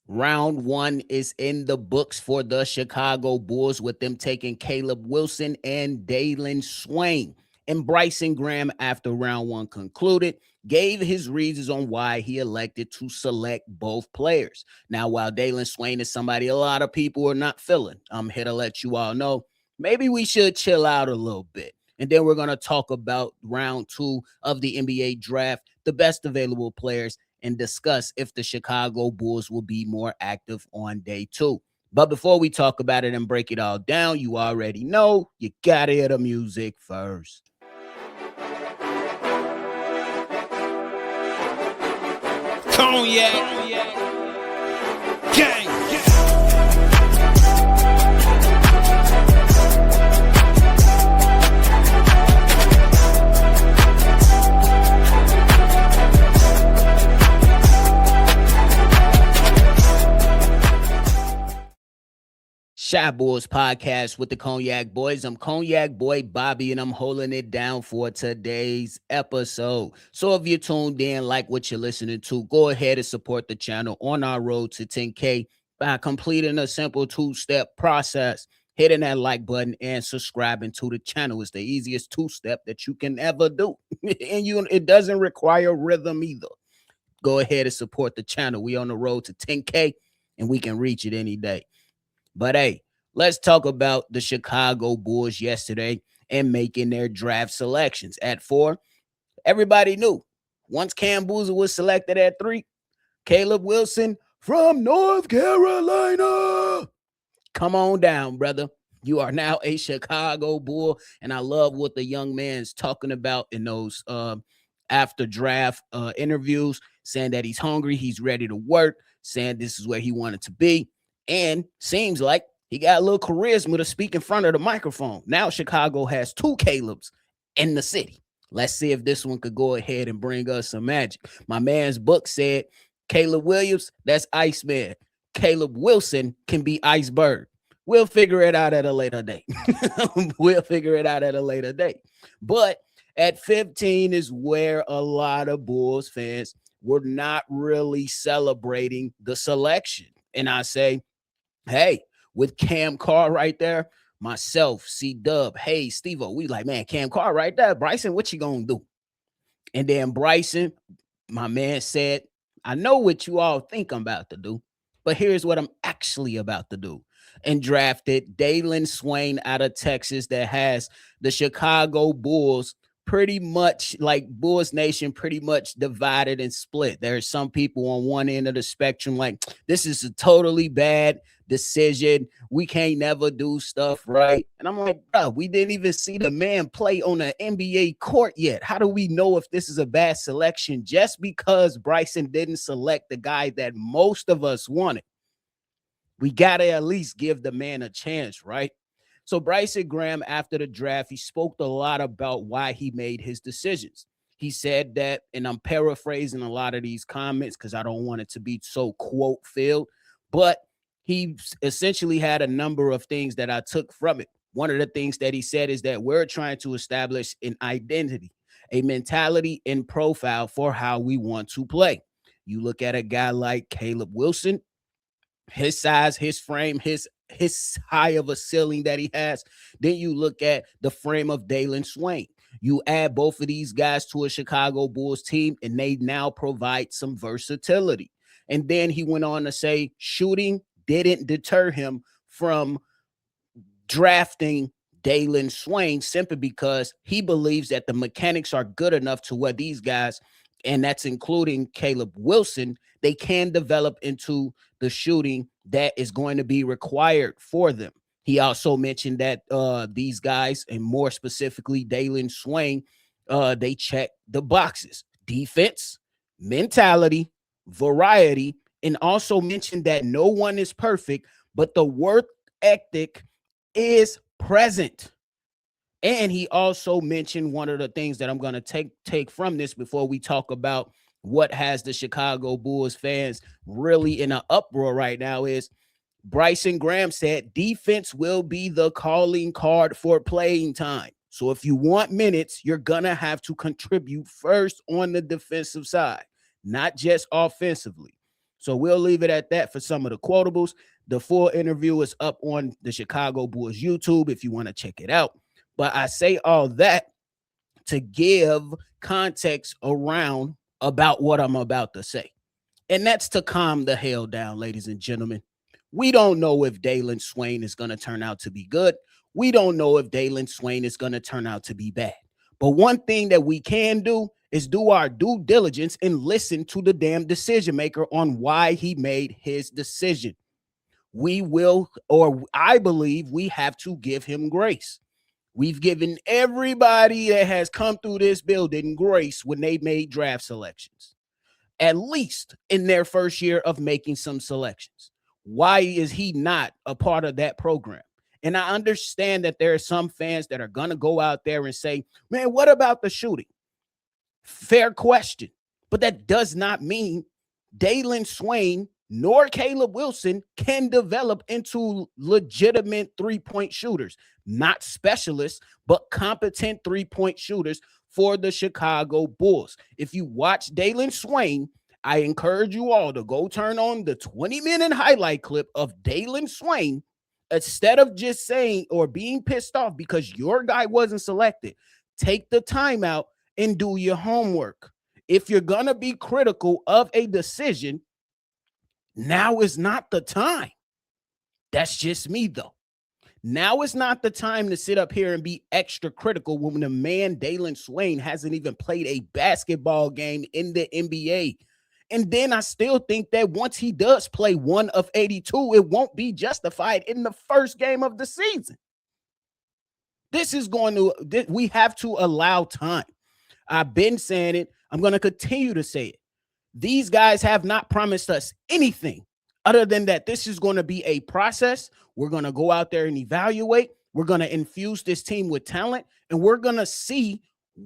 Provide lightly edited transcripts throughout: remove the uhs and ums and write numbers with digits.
Round one is in the books for the Chicago Bulls with them taking Caleb Wilson and Dailyn Swain. And Bryson Graham, after round one concluded, gave his reasons on why he elected to select both players. Now, while Dailyn Swain is somebody a lot of people are not feeling, I'm here to let you all know maybe we should chill out a little bit. And then we're going to talk about round two of the NBA draft, the best available players, and discuss if the Chicago Bulls will be more active on day two. But before we talk about it and break it all down, you already know you gotta hear the music first. Cognac, gang. Shy Bulls podcast with the Cognac Boys. I'm Cognac Boy Bobby, and I'm holding it down for today's episode. So if you're tuned in, like what you're listening to, go ahead and support the channel on our road to 10K by completing a simple two-step process. Hitting that like button and subscribing to the channel is the easiest two-step that you can ever do. And it doesn't require rhythm either. Go ahead and support the channel. We on the road to 10K, and we can reach it any day. But hey, let's talk about the Chicago Bulls yesterday and making their draft selections. At 4, everybody knew once Cam Boozer was selected at 3, Caleb Wilson from North Carolina. Come on down, brother. You are now a Chicago Bull, and I love what the young man's talking about in those after draft interviews, saying that he's hungry, he's ready to work, saying this is where he wanted to be. And seems like he got a little charisma to speak in front of the microphone. Now Chicago has 2 Calebs in the city. Let's see if this one could go ahead and bring us some magic. My man's book said Caleb Williams, that's Iceman. Caleb Wilson can be Iceberg. We'll figure it out at a later date. We'll figure it out at a later date. But at 15 is where a lot of Bulls fans were not really celebrating the selection. And I say, hey, with Cam Carr right there, myself, C-Dub, hey, Steve-O, we like, man, Cam Carr right there. Bryson, what you gonna do? And then Bryson, my man, said, I know what you all think I'm about to do, but here's what I'm actually about to do. And drafted Dailyn Swain out of Texas that has the Chicago Bulls pretty much like Bulls Nation pretty much divided and split. There are some people on one end of the spectrum like, this is a totally bad decision. We can't never do stuff right. And I'm like, bro, we didn't even see the man play on an NBA court yet. How do we know if this is a bad selection just because Bryson didn't select the guy that most of us wanted? We got to at least give the man a chance, right? So Bryson Graham, after the draft, he spoke a lot about why he made his decisions. He said that, and I'm paraphrasing a lot of these comments because I don't want it to be so quote filled, but he essentially had a number of things that I took from it. One of the things that he said is that we're trying to establish an identity, a mentality and profile for how we want to play. You look at a guy like Caleb Wilson, his size, his frame, his high of a ceiling that he has. Then you look at the frame of Dailyn Swain. You add both of these guys to a Chicago Bulls team, and they now provide some versatility. And then he went on to say shooting didn't deter him from drafting Dailyn Swain simply because he believes that the mechanics are good enough to where these guys, and that's including Caleb Wilson, they can develop into the shooting that is going to be required for them. He also mentioned that these guys, and more specifically Dailyn Swain, they check the boxes: defense, mentality, variety, and also mentioned that no one is perfect, but the work ethic is present. And he also mentioned one of the things that I'm going to take from this before we talk about what has the Chicago Bulls fans really in an uproar right now is Bryson Graham said defense will be the calling card for playing time. So if you want minutes, you're going to have to contribute first on the defensive side, not just offensively. So we'll leave it at that for some of the quotables. The full interview is up on the Chicago Bulls YouTube if you want to check it out. But I say all that to give context around about what I'm about to say. And that's to calm the hell down, ladies and gentlemen. We don't know if Dailyn Swain is going to turn out to be good. We don't know if Dailyn Swain is going to turn out to be bad. But one thing that we can do is do our due diligence and listen to the damn decision maker on why he made his decision. We will, or I believe we have to give him grace. We've given everybody that has come through this building grace when they made draft selections, at least in their first year of making some selections. Why is he not a part of that program? And I understand that there are some fans that are going to go out there and say, man, what about the shooting? Fair question. But that does not mean Dailyn Swain nor Caleb Wilson can develop into legitimate three-point shooters, not specialists, but competent three-point shooters for the Chicago Bulls. If you watch Dailyn Swain, I encourage you all to go turn on the 20-minute highlight clip of Dailyn Swain. Instead of just saying or being pissed off because your guy wasn't selected, take the time out and do your homework. If you're going to be critical of a decision, now is not the time. That's just me, though. Now is not the time to sit up here and be extra critical when the man Dailyn Swain hasn't even played a basketball game in the NBA. And then I still think that once he does play 1 of 82, it won't be justified in the first game of the season. We have to allow time. I've been saying it. I'm going to continue to say it. These guys have not promised us anything other than that this is going to be a process. We're going to go out there and evaluate. We're going to infuse this team with talent, and we're going to see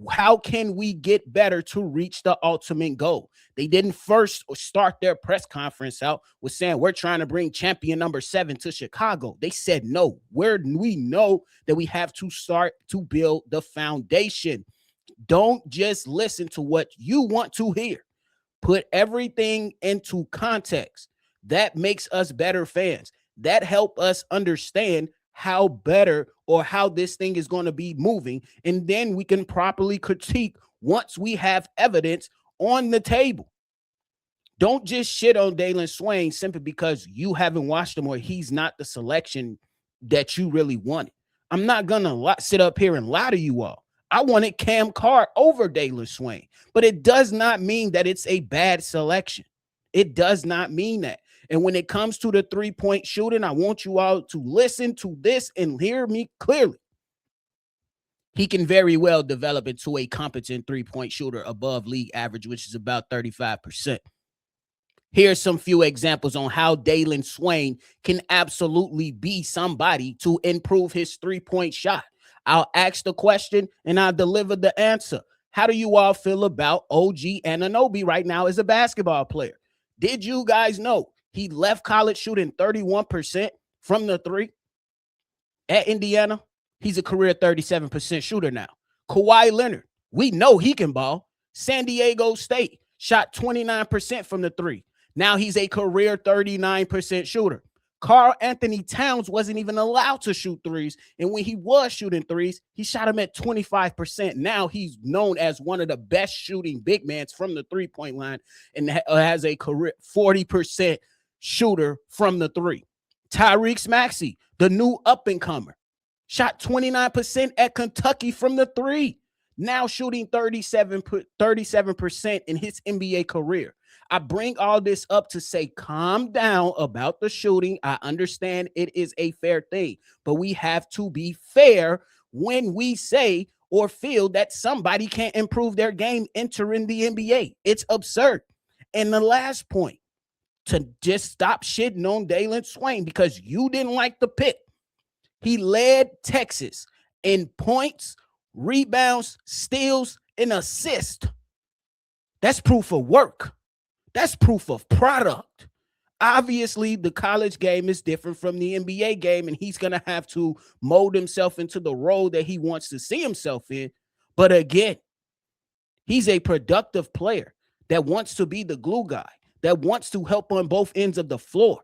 how can we get better to reach the ultimate goal. They didn't first start their press conference out with saying we're trying to bring champion number 7 to Chicago. They said no. We know that we have to start to build the foundation. Don't just listen to what you want to hear. Put everything into context. That makes us better fans. That help us understand how better or how this thing is going to be moving. And then we can properly critique once we have evidence on the table. Don't just shit on Dailyn Swain simply because you haven't watched him or he's not the selection that you really wanted. I'm not going to sit up here and lie to you all. I wanted Cam Carr over Dailyn Swain, but it does not mean that it's a bad selection. It does not mean that. And when it comes to the three-point shooting, I want you all to listen to this and hear me clearly. He can very well develop into a competent three-point shooter above league average, which is about 35%. Here's some few examples on how Dailyn Swain can absolutely be somebody to improve his three-point shot. I'll ask the question and I'll deliver the answer. How do you all feel about OG Anunoby right now as a basketball player? Did you guys know he left college shooting 31% from the three? At Indiana, he's a career 37% shooter now. Kawhi Leonard, we know he can ball. San Diego State shot 29% from the three. Now he's a career 39% shooter. Karl Anthony Towns wasn't even allowed to shoot threes. And when he was shooting threes, he shot them at 25%. Now he's known as one of the best shooting big men from the three-point line and has a career 40% shooter from the three. Tyrese Maxey, the new up-and-comer, shot 29% at Kentucky from the three. Now shooting 37% in his NBA career. I bring all this up to say, calm down about the shooting. I understand it is a fair thing, but we have to be fair when we say or feel that somebody can't improve their game entering the NBA. It's absurd. And the last point, to just stop shitting on Dailyn Swain because you didn't like the pick. He led Texas in points, rebounds, steals, and assists. That's proof of work. That's proof of product. Obviously, the college game is different from the NBA game, and he's going to have to mold himself into the role that he wants to see himself in. But again, he's a productive player that wants to be the glue guy. that wants to help on both ends of the floor.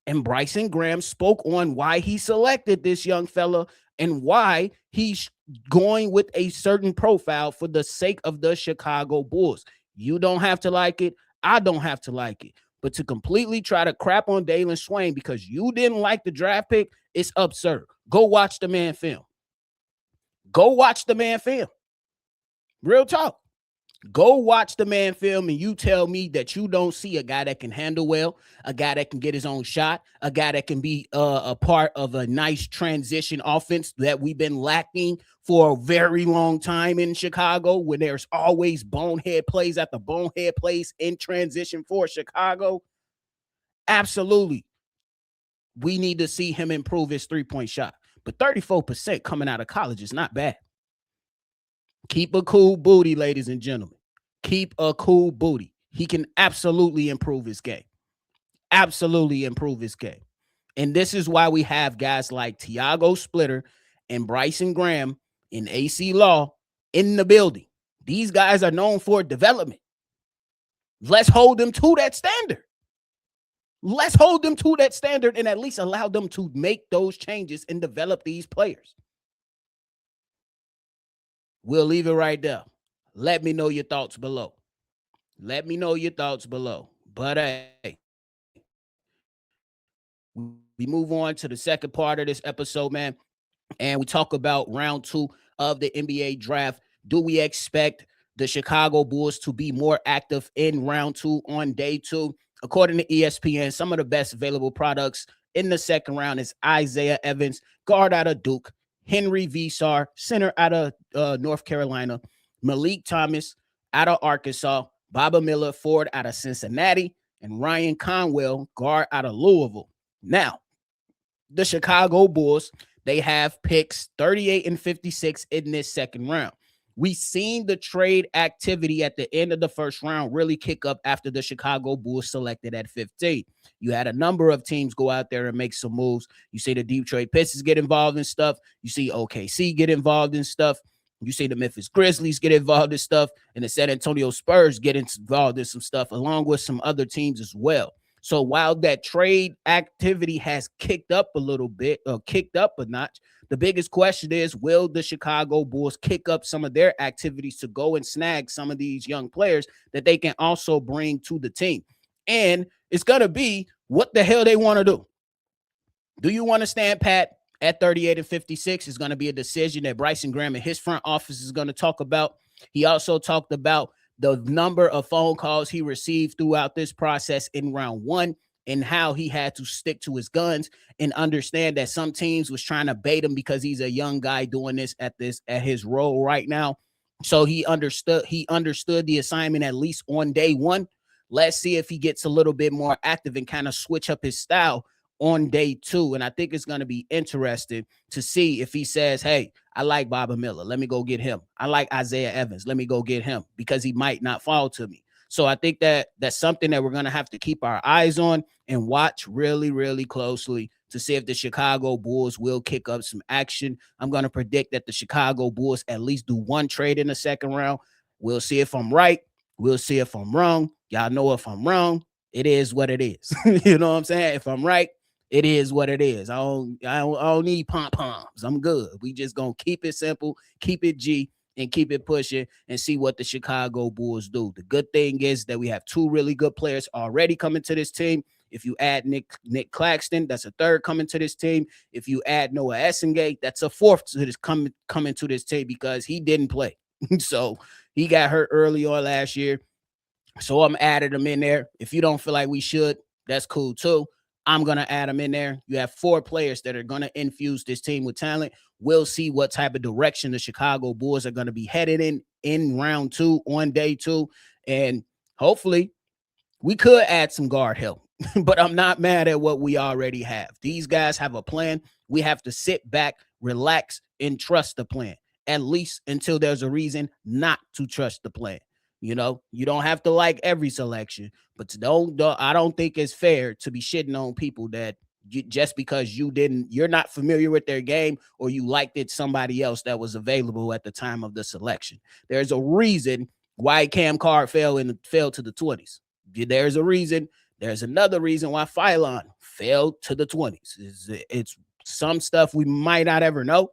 And Bryson Graham spoke on why he selected this young fella and why he's going with a certain profile for the sake of the Chicago Bulls. You don't have to like it. I don't have to like it. But to completely try to crap on Dailyn Swain because you didn't like the draft pick, it's absurd. Go watch the man film. Go watch the man film. Real talk. Go watch the man film and you tell me that you don't see a guy that can handle well, a guy that can get his own shot, a guy that can be a part of a nice transition offense that we've been lacking for a very long time in Chicago, where there's always bonehead plays after bonehead plays in transition for Chicago. Absolutely. We need to see him improve his three-point shot. But 34% coming out of college is not bad. Keep a cool booty, ladies and gentlemen. Keep a cool booty. He can absolutely improve his game. Absolutely improve his game. And this is why we have guys like Tiago Splitter and Bryson Graham in AC Law in the building. These guys are known for development. Let's hold them to that standard. Let's hold them to that standard and at least allow them to make those changes and develop these players. We'll leave it right there. Let me know your thoughts below. Let me know your thoughts below. But hey, we move on to the second part of this episode, man. And we talk about round 2 of the NBA draft. Do we expect the Chicago Bulls to be more active in round 2 on day 2? According to ESPN, some of the best available products in the second round is Isaiah Evans, guard out of Duke, Henry Visar, center out of North Carolina, Malik Thomas out of Arkansas, Baba Miller, forward out of Cincinnati, and Ryan Conwell, guard out of Louisville. Now, the Chicago Bulls, they have picks 38 and 56 in this second round. We've seen the trade activity at the end of the first round really kick up after the Chicago Bulls selected at 15. You had a number of teams go out there and make some moves. You see the Detroit Pistons get involved in stuff. You see OKC get involved in stuff. You see the Memphis Grizzlies get involved in stuff. And the San Antonio Spurs get involved in some stuff, along with some other teams as well. So while that trade activity has kicked up a little bit, or kicked up a notch, the biggest question is, will the Chicago Bulls kick up some of their activities to go and snag some of these young players that they can also bring to the team? And it's going to be what the hell they want to do. Do you want to stand pat at 38 and 56? Is going to be a decision that Bryson Graham and his front office is going to talk about. He also talked about the number of phone calls he received throughout this process in round 1 and how he had to stick to his guns and understand that some teams was trying to bait him because he's a young guy doing this at his role right now. So he understood the assignment at least on day 1. Let's see if he gets a little bit more active and kind of switch up his style on day 2. And I think it's going to be interesting to see if he says, hey, I like Baba Miller. Let me go get him. I like Isaiah Evans. Let me go get him, because he might not fall to me. So I think that that's something that we're going to have to keep our eyes on and watch really, really closely to see if the Chicago Bulls will kick up some action. I'm going to predict that the Chicago Bulls at least do one trade in the second round. We'll see if I'm right. We'll see if I'm wrong. Y'all know if I'm wrong, it is what it is. You know what I'm saying? If I'm right, it is what it is. I don't need pom-poms. I'm good. We just going to keep it simple, keep it G, and keep it pushing and see what the Chicago Bulls do. The good thing is that we have 2 really good players already coming to this team. If you add Nick Claxton, that's a 3rd coming to this team. If you add Noah Essengate, that's a 4th to this coming to this team, because he didn't play. So he got hurt early on last year. So I'm adding him in there. If you don't feel like we should, that's cool too. I'm going to add them in there. You have 4 players that are going to infuse this team with talent. We'll see what type of direction the Chicago Bulls are going to be headed in round 2 on day 2. And hopefully we could add some guard help, but I'm not mad at what we already have. These guys have a plan. We have to sit back, relax, and trust the plan, at least until there's a reason not to trust the plan. You know, you don't have to like every selection, but I don't think it's fair to be shitting on people that just because you're not familiar with their game, or you liked it somebody else that was available at the time of the selection. There's a reason why Cam Carr fell to the 20s. there's a reason. There's another reason why Phylon fell to the 20s. It's some stuff we might not ever know,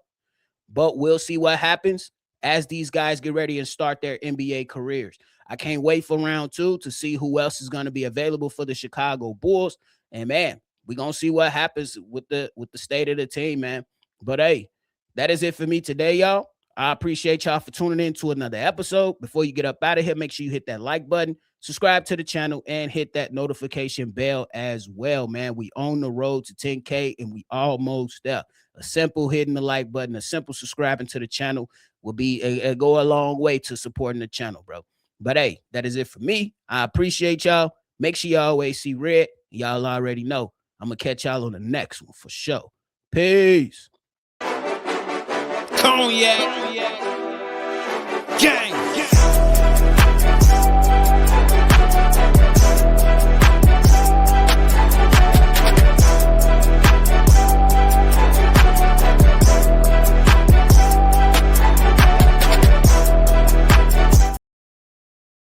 but we'll see what happens as these guys get ready and start their NBA careers. I can't wait for round two to see who else is going to be available for the Chicago Bulls. And man, we're going to see what happens with the state of the team, man. But hey, that is it for me today, y'all. I appreciate y'all for tuning in to another episode. Before you get up out of here, make sure you hit that like button, subscribe to the channel, and hit that notification bell as well, man. We on the road to 10K and we almost there. A simple hitting the like button, a simple subscribing to the channel will be go a long way to supporting the channel, bro. But hey, that is it for me. I appreciate y'all. Make sure y'all always see red. Y'all already know. I'm gonna catch y'all on the next one for sure. Peace. Cognac.